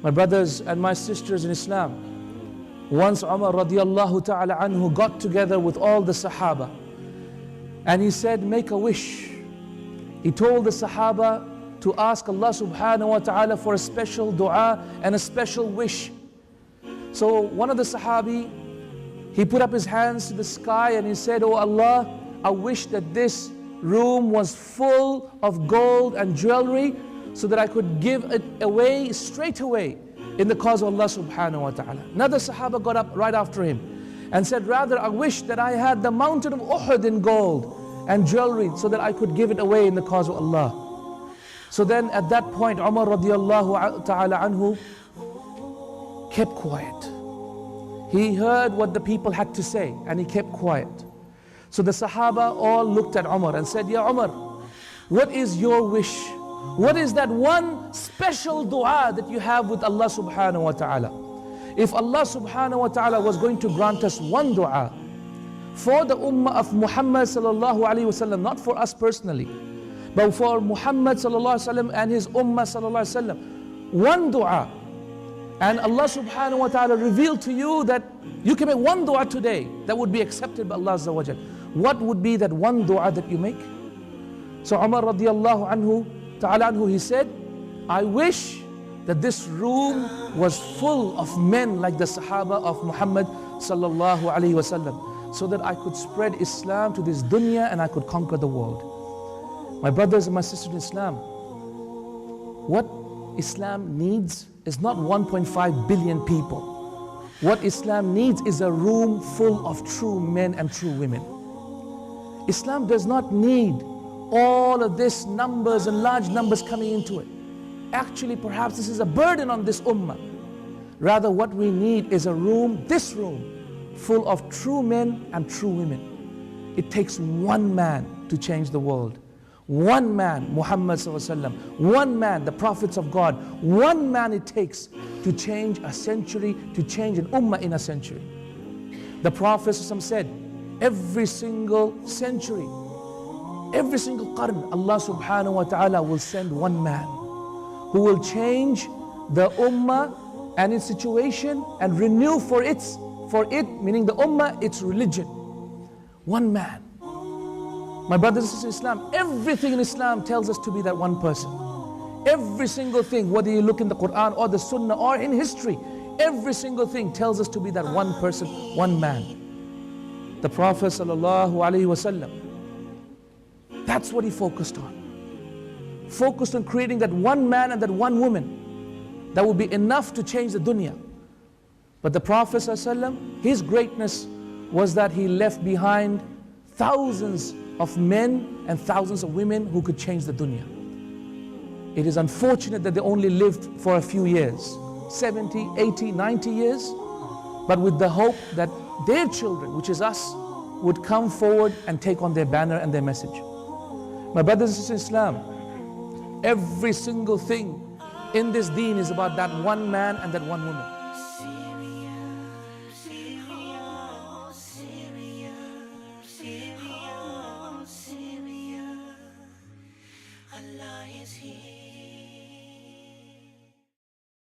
My brothers and my sisters in Islam, once Umar radiallahu ta'ala anhu got together with all the Sahaba and he said, make a wish. He told the Sahaba to ask Allah subhanahu wa ta'ala for a special dua and a special wish. So one of the Sahabi, he put up his hands to the sky and he said, oh Allah, I wish that this room was full of gold and jewelry so that I could give it away straight away in the cause of Allah subhanahu wa ta'ala. Another Sahaba got up right after him and said, rather I wish that I had the mountain of Uhud in gold and jewelry so that I could give it away in the cause of Allah. So then at that point Umar radiallahu ta'ala anhu kept quiet. He heard what the people had to say and he kept quiet. So the Sahaba all looked at Umar and said, Ya Umar, what is your wish? What is that one special dua that you have with Allah subhanahu wa ta'ala? If Allah subhanahu wa ta'ala was going to grant us one dua for the ummah of Muhammad sallallahu alayhi wa sallam, not for us personally, but for Muhammad sallallahu alayhi wa sallam and his ummah sallallahu alayhi wa sallam, one dua, and Allah subhanahu wa ta'ala revealed to you that you can make one dua today that would be accepted by Allah azza wa jal, what would be that one dua that you make? So Umar radiallahu anhu ta'ala anhu, he said, I wish that this room was full of men like the Sahaba of Muhammad sallallahu alayhi wa sallam, so that I could spread Islam to this dunya and I could conquer the world. My brothers and my sisters in Islam, what Islam needs is not 1.5 billion people. What Islam needs is a room full of true men and true women. Islam does not need all of this numbers and large numbers coming into it. Actually, perhaps this is a burden on this ummah. Rather, what we need is a room, this room, full of true men and true women. It takes one man to change the world. One man, Muhammad sallallahu alaihi wasallam. One man, the prophets of God. One man it takes to change a century, to change an ummah in a century. The Prophet said, every single century, every single qarn, Allah subhanahu wa ta'ala will send one man who will change the ummah and its situation and renew for it, meaning the ummah, its religion. One man. My brothers and sisters in Islam, everything in Islam tells us to be that one person. Every single thing, whether you look in the Quran or the Sunnah or in history, every single thing tells us to be that one person, one man. The Prophet sallallahu alaihi wasallam, that's what he focused on. Focused on creating that one man and that one woman that would be enough to change the dunya. But the Prophet ﷺ, his greatness was that he left behind thousands of men and thousands of women who could change the dunya. It is unfortunate that they only lived for a few years, 70, 80, 90 years, but with the hope that their children, which is us, would come forward and take on their banner and their message. My brothers and sisters in Islam, every single thing in this deen is about that one man and that one woman.